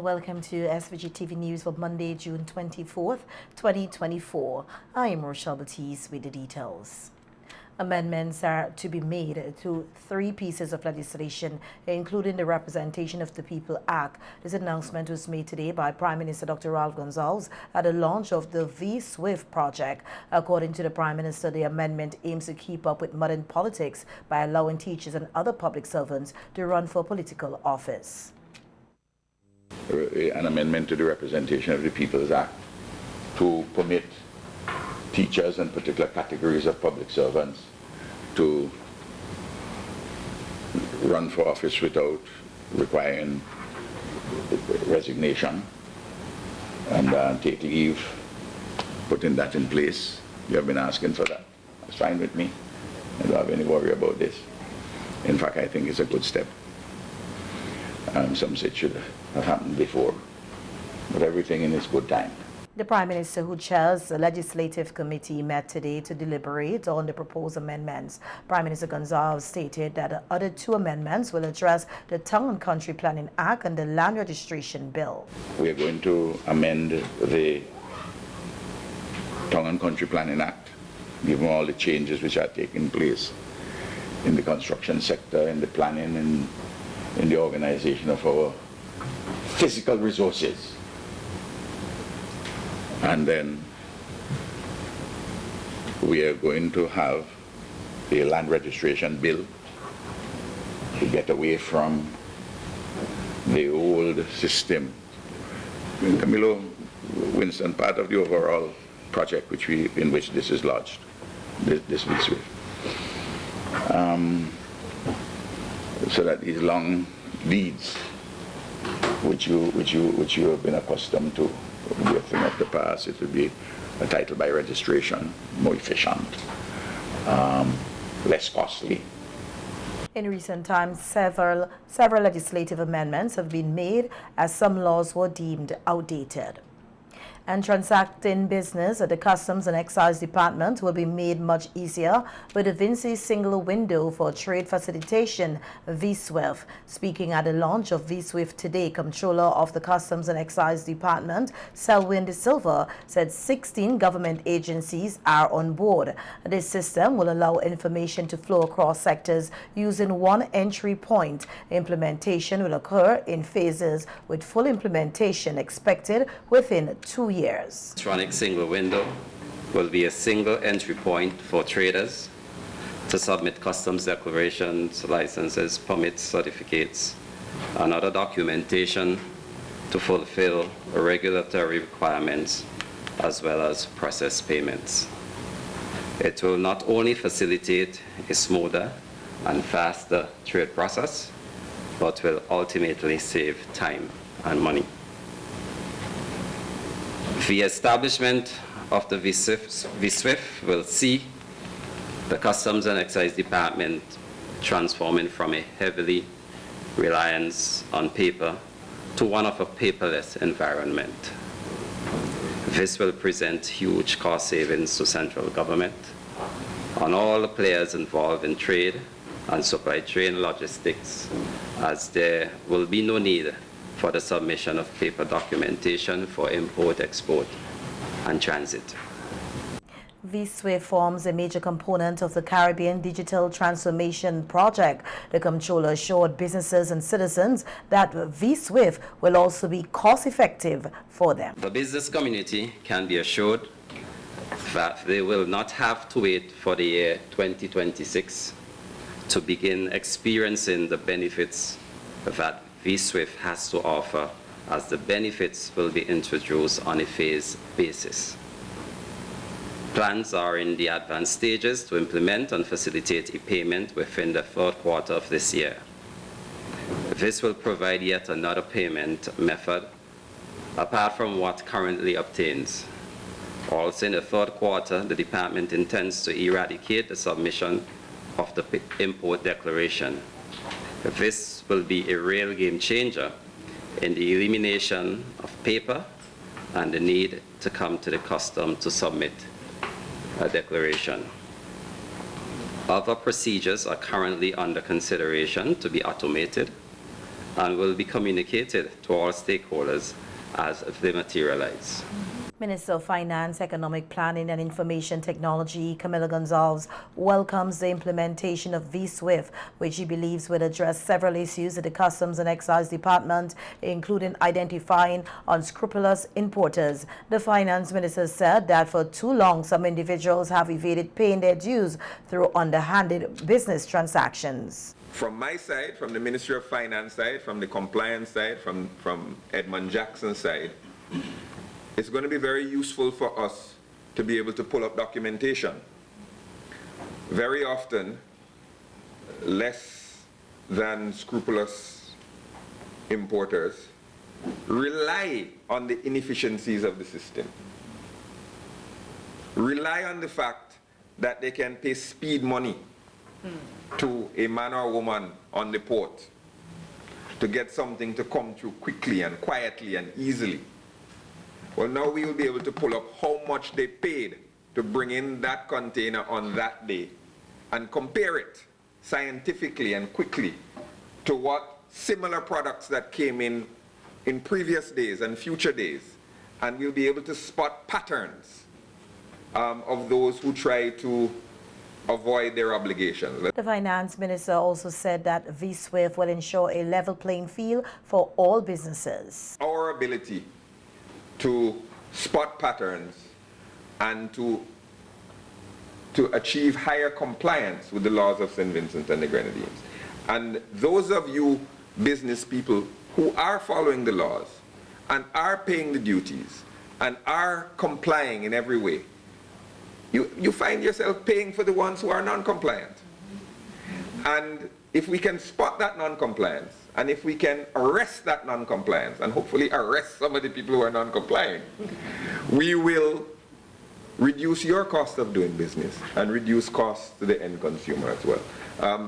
welcome to SVG-TV News for Monday, June 24th, 2024. I am Rochelle Batiste with the details. Amendments are to be made to 3 pieces of legislation, including the Representation of the People Act. This announcement was made today by Prime Minister Dr. Ralph Gonsalves at the launch of the V-SWIFT project. According to the Prime Minister, the amendment aims to keep up with modern politics by allowing teachers and other public servants to run for political office. An amendment to the Representation of the People's Act to permit teachers and particular categories of public servants to run for office without requiring resignation and take leave, putting that in place. You have been asking for that. It's fine with me. I don't have any worry about this. In fact, I think it's a good step. Some say it should have happened before, but everything in its good time. The Prime Minister, who chairs the Legislative Committee, met today to deliberate on the proposed amendments. Prime Minister Gonsalves stated that the other 2 amendments will address the Town and Country Planning Act and the Land Registration Bill. We are going to amend the Town and Country Planning Act, given all the changes which are taking place in the construction sector, in the planning, and in the organization of our physical resources. And then we are going to have a land registration bill to get away from the old system. Camilo, Winston, part of the overall project in which this is lodged, this V-SWIFT. So that these long leads, which you have been accustomed to, will be a thing of the past. It will be a title by registration, more efficient, less costly. In recent times, several legislative amendments have been made as some laws were deemed outdated. And transacting business at the Customs and Excise Department will be made much easier with the Vinci Single Window for Trade Facilitation, V-SWIFT. Speaking at the launch of V-SWIFT today, Comptroller of the Customs and Excise Department, Selwyn De Silva, said 16 government agencies are on board. This system will allow information to flow across sectors using one entry point. Implementation will occur in phases, with full implementation expected within 2 years. Electronic single window will be a single entry point for traders to submit customs declarations, licenses, permits, certificates, and other documentation to fulfill regulatory requirements as well as process payments. It will not only facilitate a smoother and faster trade process, but will ultimately save time and money. The establishment of the V-SWIFT will see the Customs and Excise Department transforming from a heavily reliance on paper to one of a paperless environment. This will present huge cost savings to central government on all the players involved in trade and supply chain logistics, as there will be no need for the submission of paper documentation for import, export, and transit. V-SWIFT forms a major component of the Caribbean Digital Transformation Project. The Comptroller assured businesses and citizens that V-SWIFT will also be cost-effective for them. The business community can be assured that they will not have to wait for the year 2026 to begin experiencing the benefits that V-SWIFT has to offer, as the benefits will be introduced on a phased basis. Plans are in the advanced stages to implement and facilitate a payment within the 3rd quarter of this year. This will provide yet another payment method apart from what currently obtains. Also in the 3rd quarter, the department intends to eradicate the submission of the import declaration. This will be a real game changer in the elimination of paper and the need to come to the custom to submit a declaration. Other procedures are currently under consideration to be automated, and will be communicated to all stakeholders as they materialize. Minister of Finance, Economic Planning and Information Technology, Camila Gonzalez, welcomes the implementation of V-SWIFT, which he believes will address several issues at the Customs and Excise Department, including identifying unscrupulous importers. The Finance Minister said that for too long, some individuals have evaded paying their dues through underhanded business transactions. From my side, from the Ministry of Finance side, from the compliance side, from Edmund Jackson's side, it's going to be very useful for us to be able to pull up documentation. Very often, less than scrupulous importers rely on the inefficiencies of the system, rely on the fact that they can pay speed money to a man or woman on the port to get something to come through quickly and quietly and easily. Well, now we will be able to pull up how much they paid to bring in that container on that day and compare it scientifically and quickly to what similar products that came in previous days and future days. And we'll be able to spot patterns of those who try to avoid their obligations. The Finance Minister also said that V-SWIFT will ensure a level playing field for all businesses. Our ability to spot patterns and to achieve higher compliance with the laws of St. Vincent and the Grenadines. And those of you business people who are following the laws and are paying the duties and are complying in every way, you find yourself paying for the ones who are non-compliant. And if we can spot that non-compliance, and if we can arrest that non-compliance, and hopefully arrest some of the people who are non-compliant, we will reduce your cost of doing business and reduce costs to the end consumer as well.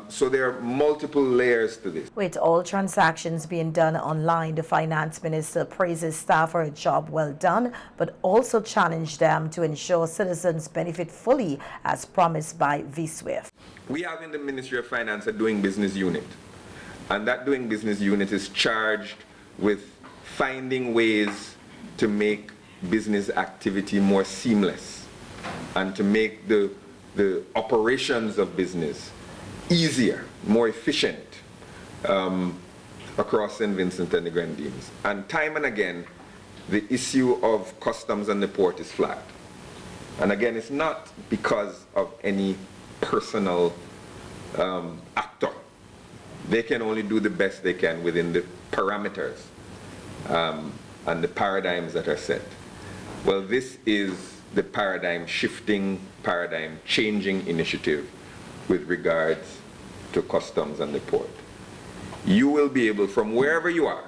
So there are multiple layers to this. With all transactions being done online, the Finance Minister praises staff for a job well done, but also challenged them to ensure citizens benefit fully as promised by V-SWIFT. We have in the Ministry of Finance a doing business unit, and that doing business unit is charged with finding ways to make business activity more seamless and to make the operations of business easier, more efficient across St. Vincent and the Grenadines. And time and again, the issue of customs and the port is flagged. And again, it's not because of any personal actor. They can only do the best they can within the parameters and the paradigms that are set. Well, this is the paradigm shifting, paradigm changing initiative with regards to customs and the port. You will be able, from wherever you are,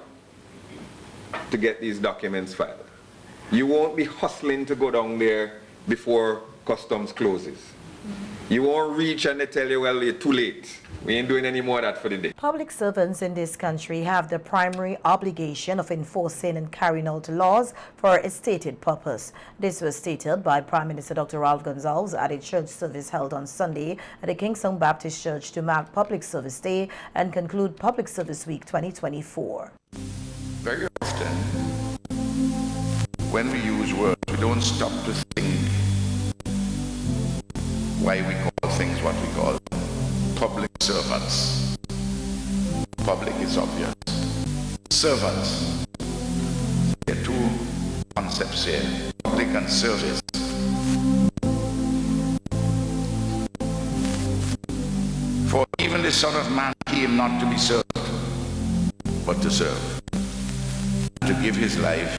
to get these documents filed. You won't be hustling to go down there before customs closes. You won't reach and they tell you, well, you're too late. We ain't doing any more of that for the day. Public servants in this country have the primary obligation of enforcing and carrying out laws for a stated purpose. This was stated by Prime Minister Dr. Ralph Gonsalves at a church service held on Sunday at the Kingston Baptist Church to mark Public Service Day and conclude Public Service Week 2024. Very often, when we use words, we don't stop to think why we call things what we call public servants. Public is obvious. Servants. There are two concepts here, public and service. For even the Son of Man came not to be served, but to serve, to give his life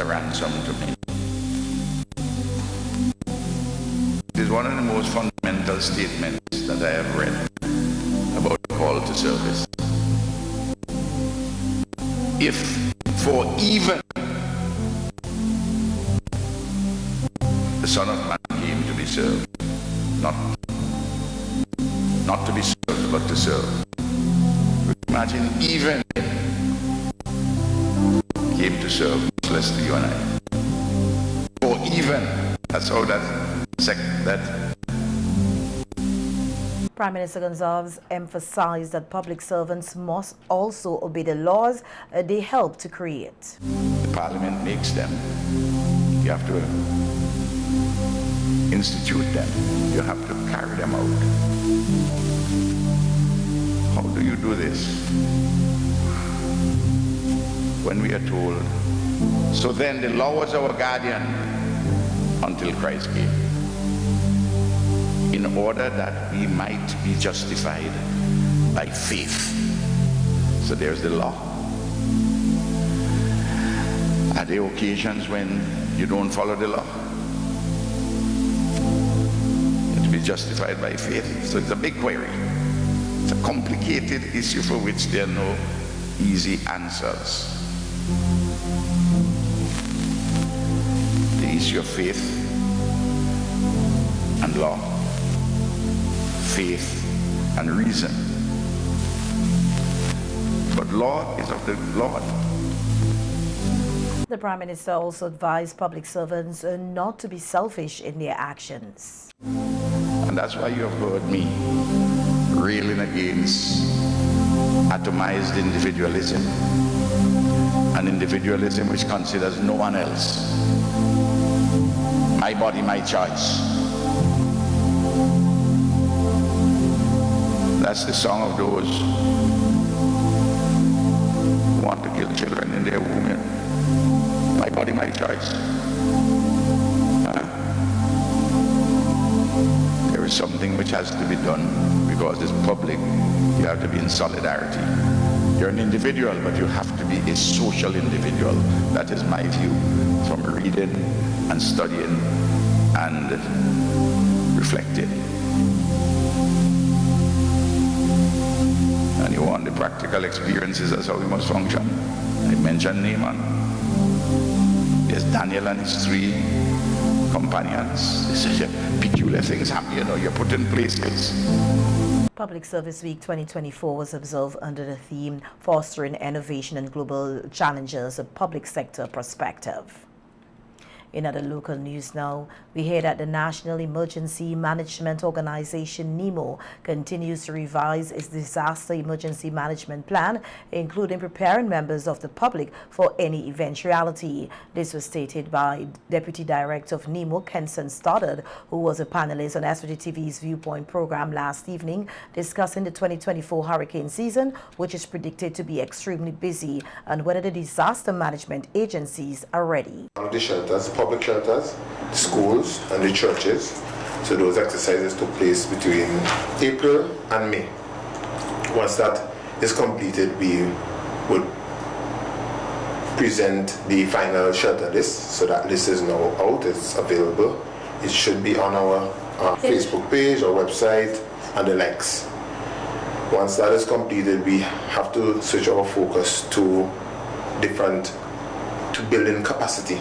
a ransom to me. It is one of the most fundamental statements that I have read about the call to service. If for even the Son of Man came to be served, not to be served, but to serve. Imagine even came to serve, much less to you and I. For even, that's how that Prime Minister Gonzalez emphasized that public servants must also obey the laws they help to create. The Parliament makes them. You have to institute them. You have to carry them out. How do you do this? When we are told, so then the law was our guardian until Christ came, in order that we might be justified by faith. So there's the law. Are there occasions when you don't follow the law? You have to be justified by faith. So it's a big query. It's a complicated issue for which there are no easy answers. The issue of faith and law, faith and reason. But law is of the Lord. The Prime Minister also advised public servants not to be selfish in their actions. And that's why you have heard me railing against atomized individualism, an individualism which considers no one else. My body, my choice. That's the song of those who want to kill children in their womb. My body, my choice. There is something which has to be done because it's public. You have to be in solidarity. You're an individual, but you have to be a social individual. That is my view from reading and studying and reflecting. And you want the practical experiences, that's how we must function. I mentioned Naaman. There's Daniel and his 3 companions. This is peculiar things happen, you know, you're put in places. Public Service Week 2024 was observed under the theme Fostering Innovation and Global Challenges, a Public Sector Perspective. In other local news now, we hear that the National Emergency Management Organization, NEMO, continues to revise its disaster emergency management plan, including preparing members of the public for any eventuality. This was stated by Deputy Director of NEMO, Kenson Stoddard, who was a panelist on SVG-TV's Viewpoint program last evening, discussing the 2024 hurricane season, which is predicted to be extremely busy, and whether the disaster management agencies are ready. The shelters, public shelters, schools and the churches. So those exercises took place between April and May. Once that is completed, we would present the final shelter list. So that list is now out, it's available. It should be on our Facebook page or website and the likes. Once that is completed, we have to switch our focus to building capacity.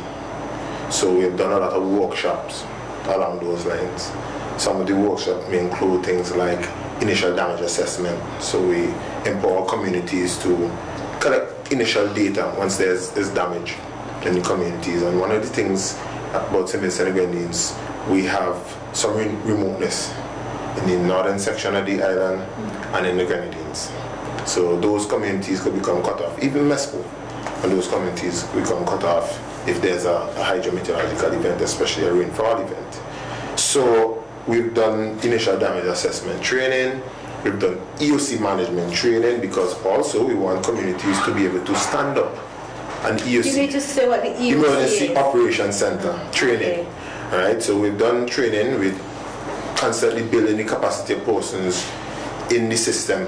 So we've done a lot of workshops along those lines. Some of the workshops may include things like initial damage assessment. So we empower communities to collect initial data once there's damage in the communities. And one of the things about St. Vincent and the Grenadines, we have some remoteness in the northern section of the island and in the Grenadines. So those communities could become cut off, even Mesco, and those communities become cut off if there's a hydrometeorological event, especially a rainfall event. So we've done initial damage assessment training, we've done EOC management training, because also we want communities to be able to stand up an EOC. You need to say what the EOC Emergency Operations Center training. Okay. All right, so we've done training with constantly building the capacity of persons in the system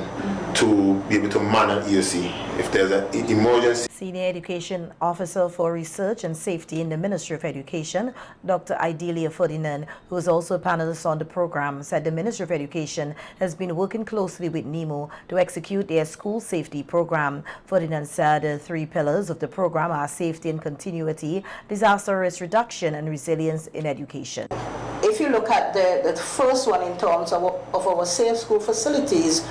to be able to man an EOC if there's an emergency. Senior Education Officer for Research and Safety in the Ministry of Education, Dr. Idalia Ferdinand, who is also a panelist on the program, said the Ministry of Education has been working closely with NEMO to execute their school safety program. Ferdinand said the 3 pillars of the program are safety and continuity, disaster risk reduction, and resilience in education. If you look at the first one in terms of our safe school facilities,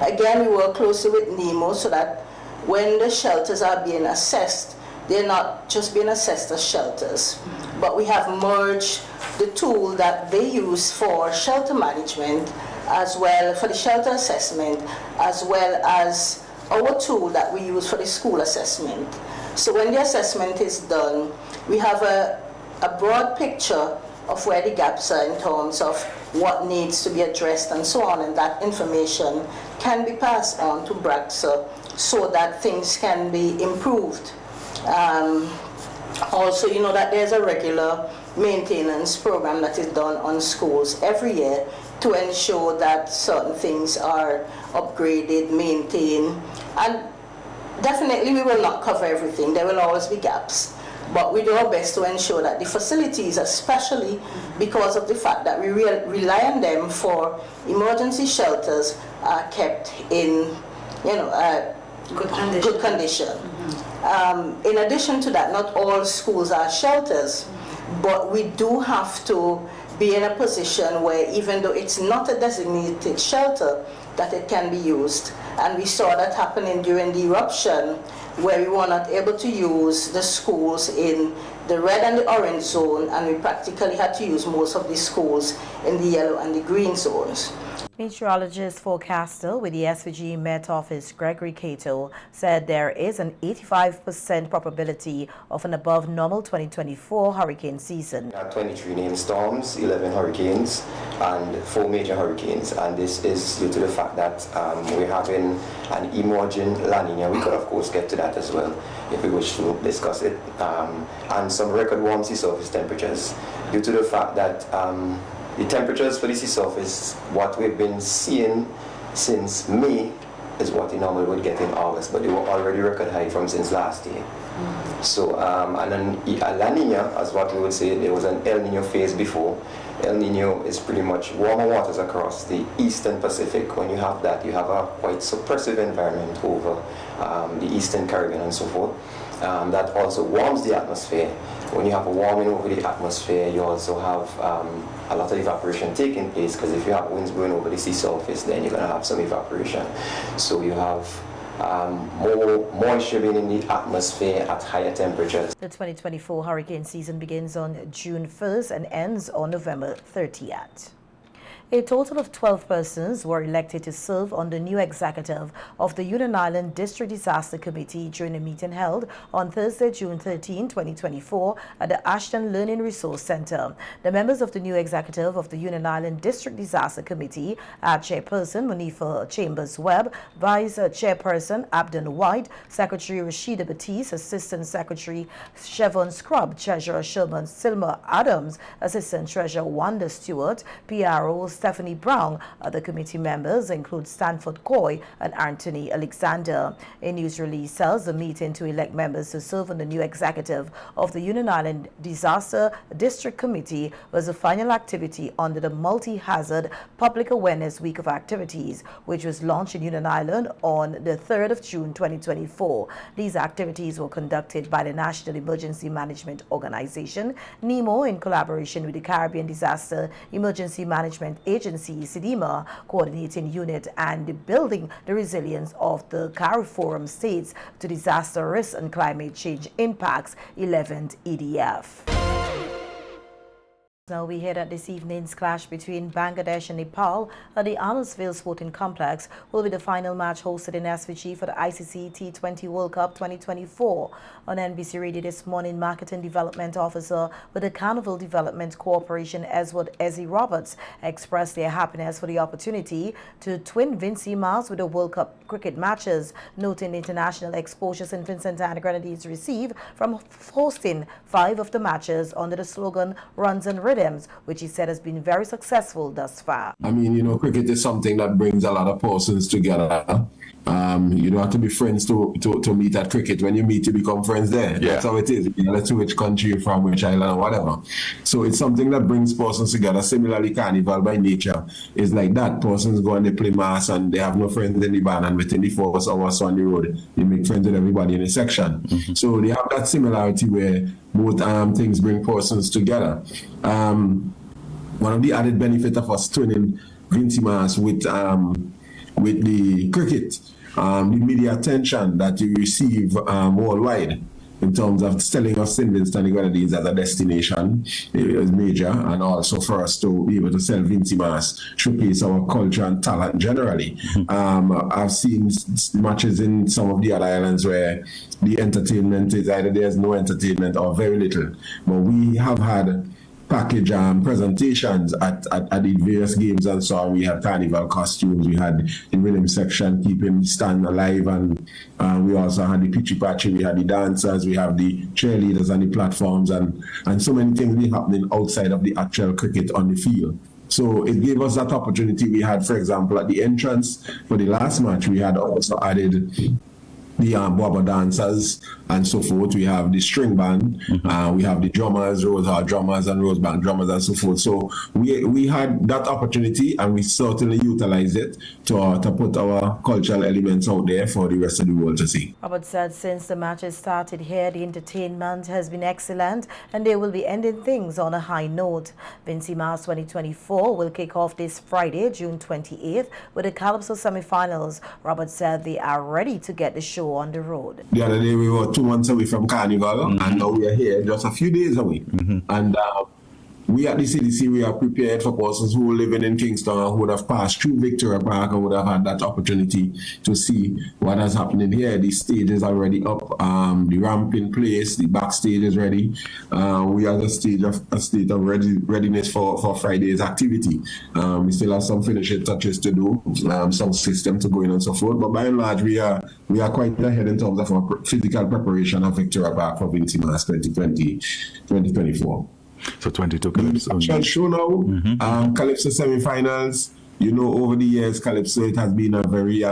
again, we work closely with NEMO so that when the shelters are being assessed, they're not just being assessed as shelters, but we have merged the tool that they use for shelter management, as well for the shelter assessment, as well as our tool that we use for the school assessment. So when the assessment is done, we have a broad picture of where the gaps are in terms of what needs to be addressed and so on, and that information can be passed on to BRACSA so that things can be improved. Also, you know that there's a regular maintenance program that is done on schools every year to ensure that certain things are upgraded, maintained, and definitely we will not cover everything. There will always be gaps, but we do our best to ensure that the facilities, especially because of the fact that we rely on them for emergency shelters, are kept in, good condition. In addition to that, not all schools are shelters, but we do have to be in a position where, even though it's not a designated shelter, that it can be used. And we saw that happening during the eruption, where we were not able to use the schools in the red and the orange zone, and we practically had to use most of the schools in the yellow and the green zones. Meteorologist forecaster with the SVG Met Office, Gregory Cato, said there is an 85% probability of an above normal 2024 hurricane season. 23 named storms, 11 hurricanes, and 4 major hurricanes, and this is due to the fact that we're having an emerging La Nina. We could of course get to that as well if we wish to discuss it, and some record warm sea surface temperatures due to the fact that the temperatures for the sea surface, what we've been seeing since May, is what we normally would get in August, but they were already record high from since last year. So, and then a La Nina, as what we would say, there was an El Nino phase before. El Nino is pretty much warmer waters across the eastern Pacific. When you have that, you have a quite suppressive environment over the eastern Caribbean and so forth. That also warms the atmosphere. When you have a warming over the atmosphere, you also have a lot of evaporation taking place, because if you have winds blowing over the sea surface, then you're going to have some evaporation. So you have more moisture being in the atmosphere at higher temperatures. The 2024 hurricane season begins on June 1st and ends on November 30th. A total of 12 persons were elected to serve on the new executive of the Union Island District Disaster Committee during a meeting held on Thursday, June 13, 2024 at the Ashton Learning Resource Center. The members of the new executive of the Union Island District Disaster Committee are Chairperson Monifa Chambers-Webb, Vice Chairperson Abden White, Secretary Rashida Batiste, Assistant Secretary Chevon Scrub, Treasurer Sherman Silma Adams, Assistant Treasurer Wanda Stewart, PRO Stephanie Brown. Other committee members include Stanford Coy and Anthony Alexander. A news release tells the meeting to elect members to serve on the new executive of the Union Island Disaster District Committee was the final activity under the Multi-Hazard Public Awareness Week of Activities, which was launched in Union Island on the 3rd of June 2024. These activities were conducted by the National Emergency Management Organization, NEMO, in collaboration with the Caribbean Disaster Emergency Management Agency, CDEMA, coordinating unit, and building the resilience of the CARIFORUM states to disaster risk and climate change impacts, 11th EDF. Now we hear that this evening's clash between Bangladesh and Nepal at the Arnoldville Sporting Complex will be the final match hosted in SVG for the ICC T20 World Cup 2024. On NBC Radio this morning, Marketing Development Officer with the Carnival Development Corporation, Ezzy Roberts, expressed their happiness for the opportunity to twin Vincy Miles with the World Cup cricket matches, noting the international exposure St. Vincent and the Grenadines receive from hosting 5 of the matches under the slogan Runs and Rhythms, which he said has been very successful thus far. I mean, you know, cricket is something that brings a lot of persons together. You don't have to be friends to meet at cricket. When you meet, you become friends there. Yeah. That's how it is. Regardless to which country you're from, which island, or whatever. So it's something that brings persons together. Similarly, carnival by nature is like that. Persons go and they play mass and they have no friends in the band, and within the 4 hours on the road, they make friends with everybody in a section. Mm-hmm. So they have that similarity where both things bring persons together. One of the added benefits of us twinning Vincy Miles with the cricket, the media attention that you receive worldwide in terms of selling us St. Vincent and the Grenadines as a destination. It was major, and also for us to be able to sell Vincy Mas, showcase our culture and talent generally. I've seen matches in some of the other islands where the entertainment is either there's no entertainment or very little, but we have had package presentations at the various games, and so we had carnival costumes, we had the rhythm section keeping stand alive, and we also had the pitchy patchy, we had the dancers, we have the cheerleaders on the platforms, and so many things were happening outside of the actual cricket on the field. So it gave us that opportunity. We had, for example, at the entrance for the last match, we had also added the bobber dancers and so forth. We have the string band, we have the drummers, Rosehart drummers and Rosebank drummers and so forth. So we had that opportunity, and we certainly utilized it to put our cultural elements out there for the rest of the world to see. Robert said since the matches started here, the entertainment has been excellent, and they will be ending things on a high note. Vincy Mas 2024 will kick off this Friday, June 28th, with the Calypso semi-finals. Robert said they are ready to get the show on the road. The other day we were 2 months away from Carnival, and now we are here just a few days away. And we at the CDC, we are prepared for persons who are living in Kingston and who would have passed through Victoria Park and would have had that opportunity to see what is happening here. The stage is already up, the ramp in place, the backstage is ready. We are at a state of readiness for Friday's activity. We still have some finishing touches to do, some system to go in and so forth, but by and large we are quite ahead in terms of our physical preparation of Victoria Park for Vincy Mas 2024. So 22 Calypso. Show now, Calypso semi-finals. You know, over the years, Calypso, it has been a very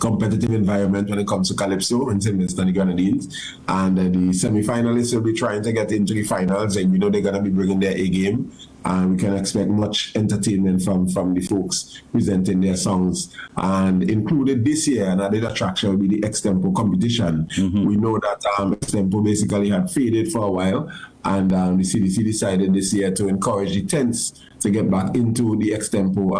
competitive environment when it comes to Calypso and St. Vincent and the Grenadines. And the semi-finalists will be trying to get into the finals, and you know they're going to be bringing their A game. And we can expect much entertainment from the folks presenting their songs. And included this year, an added attraction will be the extempo competition. We know that extempo basically had faded for a while, and the CDC decided this year to encourage the tents to get back into the extempo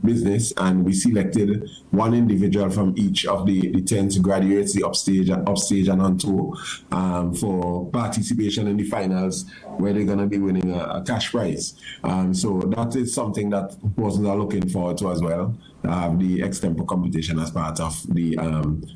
business, and we selected one individual from each of the 10 graduates, the upstage and on tour, for participation in the finals, where they're going to be winning a cash prize. So that is something that persons are looking forward to as well. The extempo competition as part of the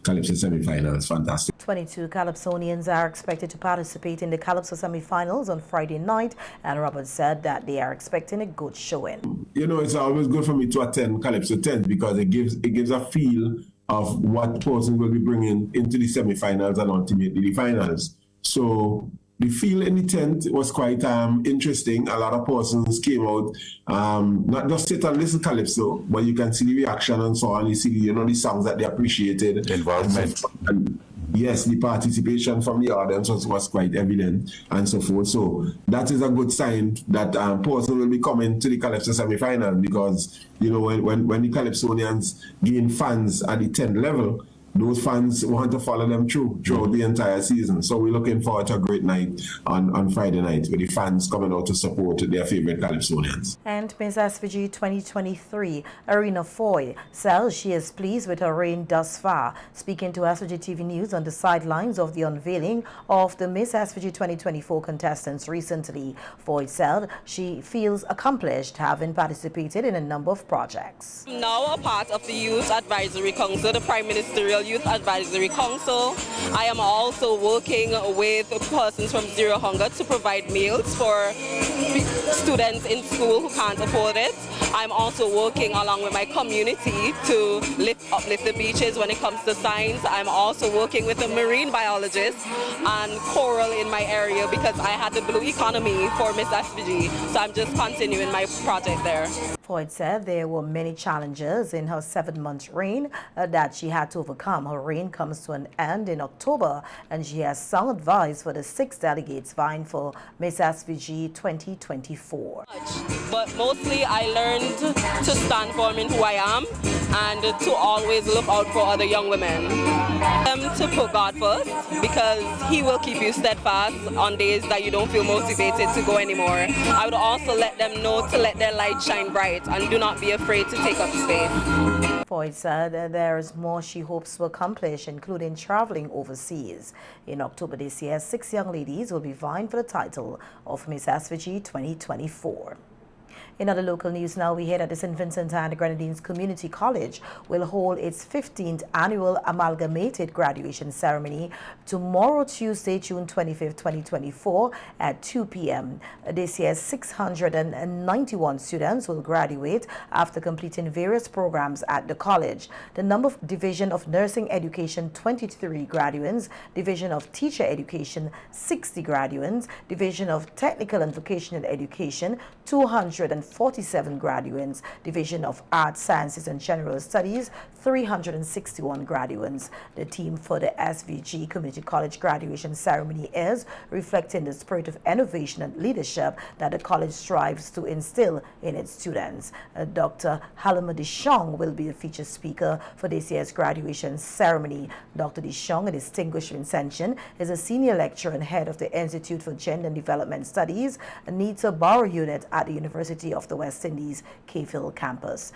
Calypso semi-finals. Fantastic. 22 Calypsonians are expected to participate in the Calypso semi-finals on Friday night, and Robert said that they are expecting a good showing. You know, it's always good for me to attend Calypso 10 because it gives a feel of what person will be bringing into the semi-finals and ultimately the finals. So the feel in the tent was quite interesting. A lot of persons came out, not just sit and listen Calypso, but you can see the reaction and so on. You see, you know, the songs that they appreciated. Involvement. And yes, the participation from the audience was quite evident and so forth. So that is a good sign that persons will be coming to the Calypso semi-final, because, you know, when the Calypsonians gain fans at the 10th level, those fans want to follow them throughout the entire season. So we're looking forward to a great night on Friday night with the fans coming out to support their favorite Calypsonians. And Miss SVG 2023, Arena Foy, says she is pleased with her reign thus far. Speaking to SVG-TV News on the sidelines of the unveiling of the Miss SVG 2024 contestants recently, Foy said she feels accomplished, having participated in a number of projects. Now a part of the Youth Advisory Council, the Prime Ministerial Youth Advisory Council. I am also working with persons from Zero Hunger to provide meals for students in school who can't afford it. I'm also working along with my community to uplift the beaches when it comes to science. I'm also working with a marine biologist and coral in my area because I had the blue economy for Miss SVG. So I'm just continuing my project there. Floyd said there were many challenges in her 7-month reign that she had to overcome. Her reign comes to an end in October, and she has some advice for the 6 delegates vying for Miss SVG 2024. But mostly I learned to stand firm in who I am and to always look out for other young women. To put God first, because He will keep you steadfast on days that you don't feel motivated to go anymore. I would also let them know to let their light shine bright and do not be afraid to take up space. Foy said there is more she hopes to accomplish, including traveling overseas. In October this year, 6 young ladies will be vying for the title of Miss SVG 2024. In other local news now, we hear that the St. Vincent and the Grenadines Community College will hold its 15th annual amalgamated graduation ceremony tomorrow, Tuesday, June 25th, 2024 at 2 p.m. This year, 691 students will graduate after completing various programs at the college. The number of Division of Nursing Education, 23 graduates, Division of Teacher Education, 60 graduates, Division of Technical and Vocational Education, 247 graduates, Division of Arts, Sciences and General Studies, 361 graduates. The theme for the SVG Community College graduation ceremony is reflecting the spirit of innovation and leadership that the college strives to instill in its students. Dr. Halima Dishong will be the featured speaker for this year's graduation ceremony. Dr. Dishong, a distinguished Vincentian, is a senior lecturer and head of the Institute for Gender and Development Studies, Nita Borough Unit at the University of the West Indies, Cayville campus.